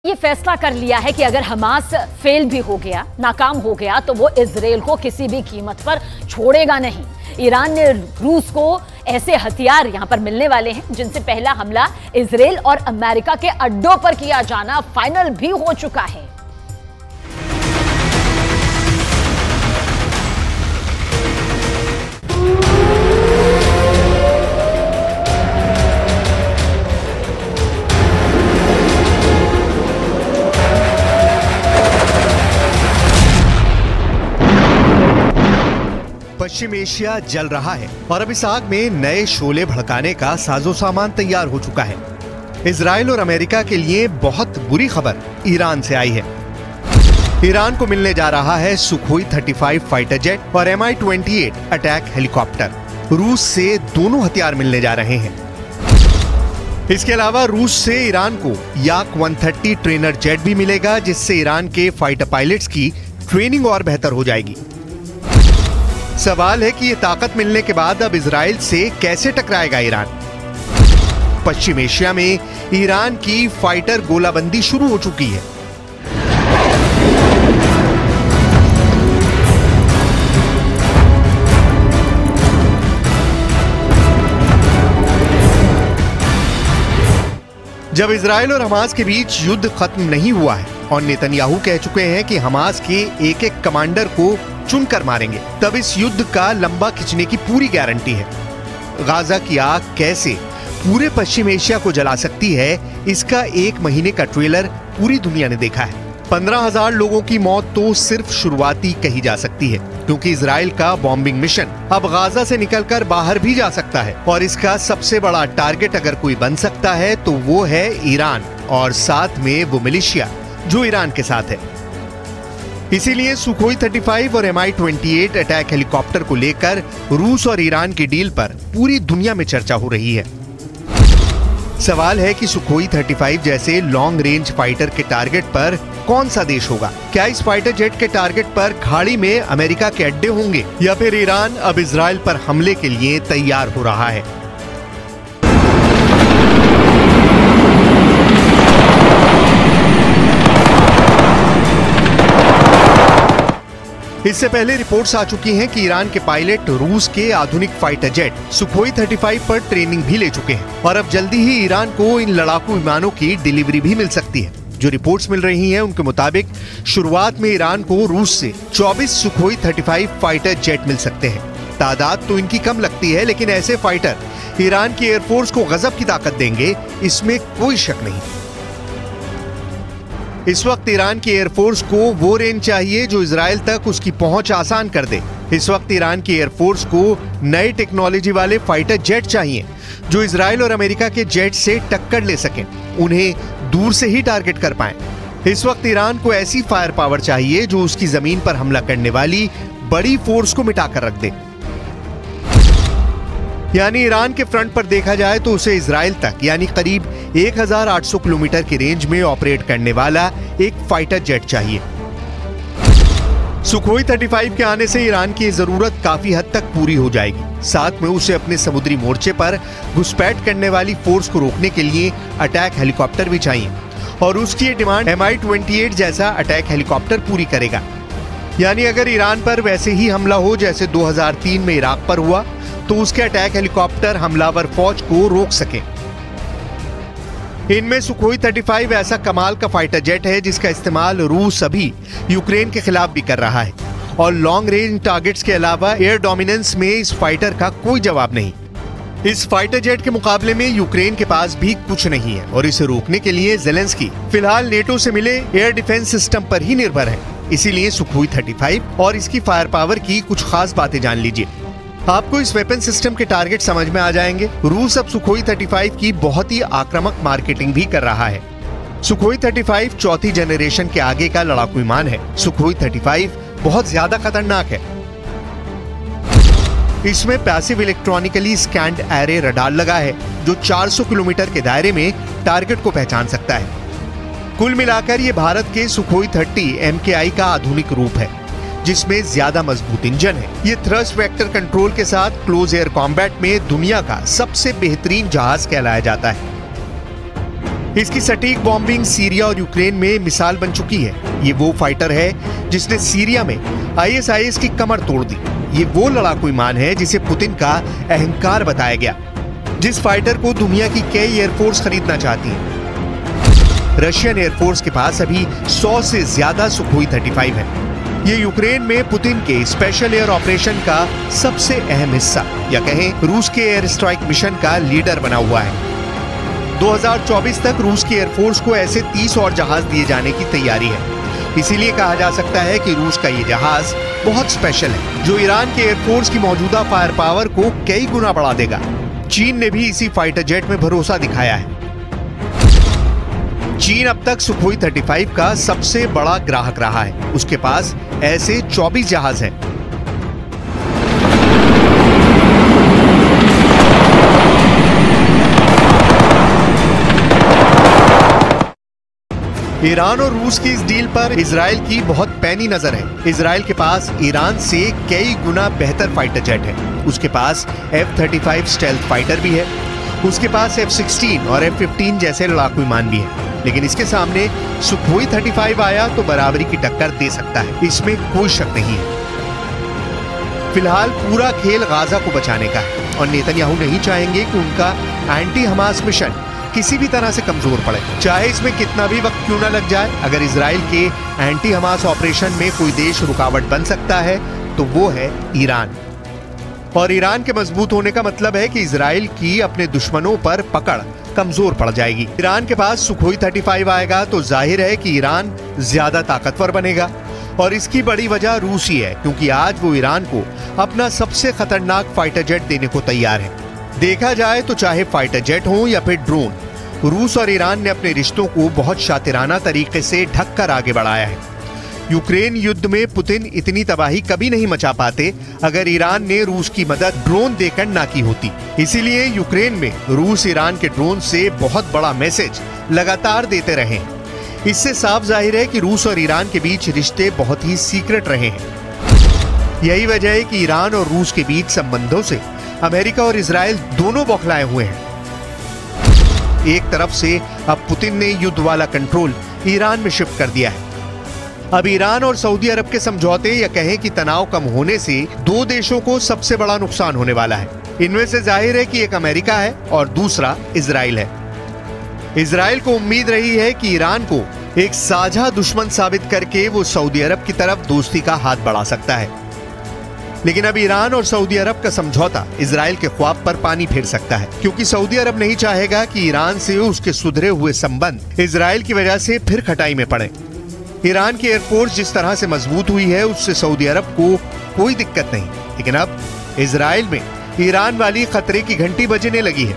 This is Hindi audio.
ये फैसला कर लिया है कि अगर हमास फेल भी हो गया, नाकाम हो गया, तो वो इजराइल को किसी भी कीमत पर छोड़ेगा नहीं। ईरान ने रूस को ऐसे हथियार यहां पर मिलने वाले हैं जिनसे पहला हमला इजराइल और अमेरिका के अड्डों पर किया जाना फाइनल भी हो चुका है। पश्चिम एशिया जल रहा है और अब इस आग में नए शोले भड़काने का साजो सामान तैयार हो चुका है। इजराइल और अमेरिका के लिए बहुत बुरी खबर ईरान से आई है। ईरान को मिलने जा रहा है सुखोई 35 फाइटर जेट और Mi-28 अटैक हेलीकॉप्टर। रूस से दोनों हथियार मिलने जा रहे हैं। इसके अलावा रूस से ईरान को याक 130 ट्रेनर जेट भी मिलेगा, जिससे ईरान के फाइटर पायलट्स की ट्रेनिंग और बेहतर हो जाएगी। सवाल है कि ये ताकत मिलने के बाद अब इजराइल से कैसे टकराएगा ईरान। पश्चिम एशिया में ईरान की फाइटर गोलाबंदी शुरू हो चुकी है। जब इजराइल और हमास के बीच युद्ध खत्म नहीं हुआ है और नेतन्याहू कह चुके हैं कि हमास के एक एक कमांडर को चुनकर मारेंगे, तब इस युद्ध का लंबा खिंचने की पूरी गारंटी है। गाजा की आग कैसे पूरे पश्चिम एशिया को जला सकती है, इसका 1 महीने का ट्रेलर पूरी दुनिया ने देखा है। 15,000 लोगों की मौत तो सिर्फ शुरुआती कही जा सकती है, क्योंकि इजराइल का बॉम्बिंग मिशन अब गाजा से निकलकर बाहर भी जा सकता है और इसका सबसे बड़ा टारगेट अगर कोई बन सकता है तो वो है ईरान और साथ में वो मिलिशिया जो ईरान के साथ है। इसीलिए सुखोई 35 और Mi-28 अटैक हेलीकॉप्टर को लेकर रूस और ईरान की डील पर पूरी दुनिया में चर्चा हो रही है। सवाल है कि सुखोई 35 जैसे लॉन्ग रेंज फाइटर के टारगेट पर कौन सा देश होगा? क्या इस फाइटर जेट के टारगेट पर खाड़ी में अमेरिका के अड्डे होंगे या फिर ईरान अब इजराइल पर हमले के लिए तैयार हो रहा है? इससे पहले रिपोर्ट्स आ चुकी हैं कि ईरान के पायलट रूस के आधुनिक फाइटर जेट सुखोई 35 पर ट्रेनिंग भी ले चुके हैं और अब जल्दी ही ईरान को इन लड़ाकू विमानों की डिलीवरी भी मिल सकती है। जो रिपोर्ट्स मिल रही हैं उनके मुताबिक शुरुआत में ईरान को रूस से 24 सुखोई 35 फाइटर जेट मिल सकते हैं। तादाद तो इनकी कम लगती है, लेकिन ऐसे फाइटर ईरान की एयरफोर्स को गजब की ताकत देंगे, इसमें कोई शक नहीं। इस वक्त ईरान की एयरफोर्स को वो रेंज चाहिए जो इजराइल तक उसकी पहुंच आसान कर दे। इस वक्त ईरान की एयरफोर्स को नई टेक्नोलॉजी वाले फाइटर जेट चाहिए जो इजराइल और अमेरिका के जेट से टक्कर ले सकें, उन्हें दूर से ही टारगेट कर पाएं। इस वक्त ईरान को ऐसी फायर पावर चाहिए जो उसकी जमीन पर हमला करने वाली बड़ी फोर्स को मिटाकर रख दे। यानी ईरान के फ्रंट पर देखा जाए तो उसे इजराइल तक यानी करीब 1800 किलोमीटर की रेंज में ऑपरेट करने वाला एक फाइटर जेट चाहिए। सुखोई 35 के आने से ईरान की जरूरत काफी हद तक पूरी हो जाएगी। साथ में उसे अपने समुद्री मोर्चे पर घुसपैठ करने वाली फोर्स को रोकने के लिए अटैक हेलीकॉप्टर भी चाहिए और उसकी ये डिमांड Mi-28 जैसा अटैक हेलीकॉप्टर पूरी करेगा। यानी अगर ईरान पर वैसे ही हमला हो जैसे 2003 में इराक पर हुआ तो उसके अटैक हेलीकॉप्टर हमलावर फौज को रोक सके। इनमें सुखोई 35 ऐसा कमाल का फाइटर जेट है जिसका इस्तेमाल रूस अभी यूक्रेन के खिलाफ भी कर रहा है और लॉन्ग रेंज टारगेट्स के अलावा एयर डोमिनेंस में इस फाइटर का कोई जवाब नहीं। इस फाइटर जेट के मुकाबले में यूक्रेन के पास भी कुछ नहीं है और इसे रोकने के लिए ज़ेलेंस्की फिलहाल नेटो से मिले एयर डिफेंस सिस्टम पर ही निर्भर है। इसीलिए सुखोई 35 और इसकी फायर पावर की कुछ खास बातें जान लीजिए। आपको इस वेपन सिस्टम के टारगेट समझ में आ जाएंगे। रूस अब सुखोई 35 की बहुत ही आक्रामक मार्केटिंग भी कर रहा है। सुखोई 35 चौथी जनरेशन के आगे का लड़ाकू विमान है। सुखोई 35 बहुत ज्यादा खतरनाक है। इसमें passive electronically scanned array radar लगा है जो 400 किलोमीटर के दायरे में टारगेट को पहचान सकता है। कुल मिलाकर ये भारत के सुखोई 30 MKI का आधुनिक रूप है जिसमें ज्यादा मजबूत इंजन है। ये थ्रस्ट वेक्टर कंट्रोल के साथ क्लोज एयर कॉम्बैट में दुनिया का सबसे बेहतरीन जहाज कहलाया जाता है। इसकी सटीक बॉम्बिंग सीरिया और यूक्रेन में मिसाल बन चुकी है। ये वो फाइटर है जिसने सीरिया में ISIS की कमर तोड़ दी। ये वो लड़ाकू विमान है जिसे पुतिन का अहंकार बताया गया, जिस फाइटर को दुनिया की कई एयरफोर्स खरीदना चाहती है। रशियन एयरफोर्स के पास अभी 100 से ज्यादा सुखोई 35 है। ये यूक्रेन में पुतिन के स्पेशल एयर ऑपरेशन का सबसे अहम हिस्सा या कहें रूस के एयर स्ट्राइक मिशन का लीडर बना हुआ है। 2024 तक रूस की एयरफोर्स को ऐसे 30 और जहाज दिए जाने की तैयारी है। इसीलिए कहा जा सकता है कि रूस का ये जहाज बहुत स्पेशल है, जो ईरान के एयरफोर्स की मौजूदा फायर पावर को कई गुना बढ़ा देगा। चीन ने भी इसी फाइटर जेट में भरोसा दिखाया है। चीन अब तक सुखोई 35 का सबसे बड़ा ग्राहक रहा है। उसके पास ऐसे 24 जहाज हैं। ईरान और रूस की इस डील पर इजराइल की बहुत पैनी नजर है। इजराइल के पास ईरान से कई गुना बेहतर फाइटर जेट है। उसके पास F-35 स्टेल्थ फाइटर भी है। उसके पास F-16 और F-15 जैसे लड़ाकू विमान भी है। लेकिन इसके सामने सुखोई 35 आया तो बराबरी की टक्कर दे सकता है, इसमें कोई शक नहीं है। फिलहाल पूरा खेल गाजा को बचाने का है और नेतन्याहू नहीं चाहेंगे कि उनका एंटी हमास मिशन किसी भी तरह से कमजोर पड़े, चाहे इसमें कितना भी वक्त क्यों ना लग जाए। अगर इजराइल के एंटी हमास ऑपरेशन में कोई देश रुकावट बन सकता है तो वो है ईरान। और ईरान के मजबूत होने का मतलब है कि इजराइल की अपने दुश्मनों पर पकड़ कमजोर पड़ जाएगी। ईरान के पास सुखोई 35 आएगा तो जाहिर है कि ईरान ज्यादा ताकतवर बनेगा। और इसकी बड़ी वजह रूस ही है, क्योंकि आज वो ईरान को अपना सबसे खतरनाक फाइटर जेट देने को तैयार है। देखा जाए तो चाहे फाइटर जेट हो या फिर ड्रोन, रूस और ईरान ने अपने रिश्तों को बहुत शातिराना तरीके से ढककर आगे बढ़ाया है। यूक्रेन युद्ध में पुतिन इतनी तबाही कभी नहीं मचा पाते अगर ईरान ने रूस की मदद ड्रोन देकर ना की होती। इसीलिए यूक्रेन में रूस ईरान के ड्रोन से बहुत बड़ा मैसेज लगातार देते रहे। इससे साफ जाहिर है कि रूस और ईरान के बीच रिश्ते बहुत ही सीक्रेट रहे हैं। यही वजह है कि ईरान और रूस के बीच संबंधों से अमेरिका और इजराइल दोनों बौखलाए हुए हैं। एक तरफ से अब पुतिन ने युद्ध वाला कंट्रोल ईरान में शिफ्ट कर दिया है। अब ईरान और सऊदी अरब के समझौते या कहें कि तनाव कम होने से दो देशों को सबसे बड़ा नुकसान होने वाला है। इनमें से जाहिर है कि एक अमेरिका है और दूसरा इजराइल है। इजराइल को उम्मीद रही है कि ईरान को एक साझा दुश्मन साबित करके वो सऊदी अरब की तरफ दोस्ती का हाथ बढ़ा सकता है। लेकिन अब ईरान और सऊदी अरब का समझौता इजराइल के ख्वाब पर पानी फेर सकता है, क्योंकि सऊदी अरब नहीं चाहेगा कि ईरान से उसके सुधरे हुए संबंध इजराइल की वजह से फिर खटाई में पड़े। ईरान की एयरफोर्स जिस तरह से मजबूत हुई है उससे सऊदी अरब को कोई दिक्कत नहीं, लेकिन अब इजराइल में ईरान वाली खतरे की घंटी बजने लगी है।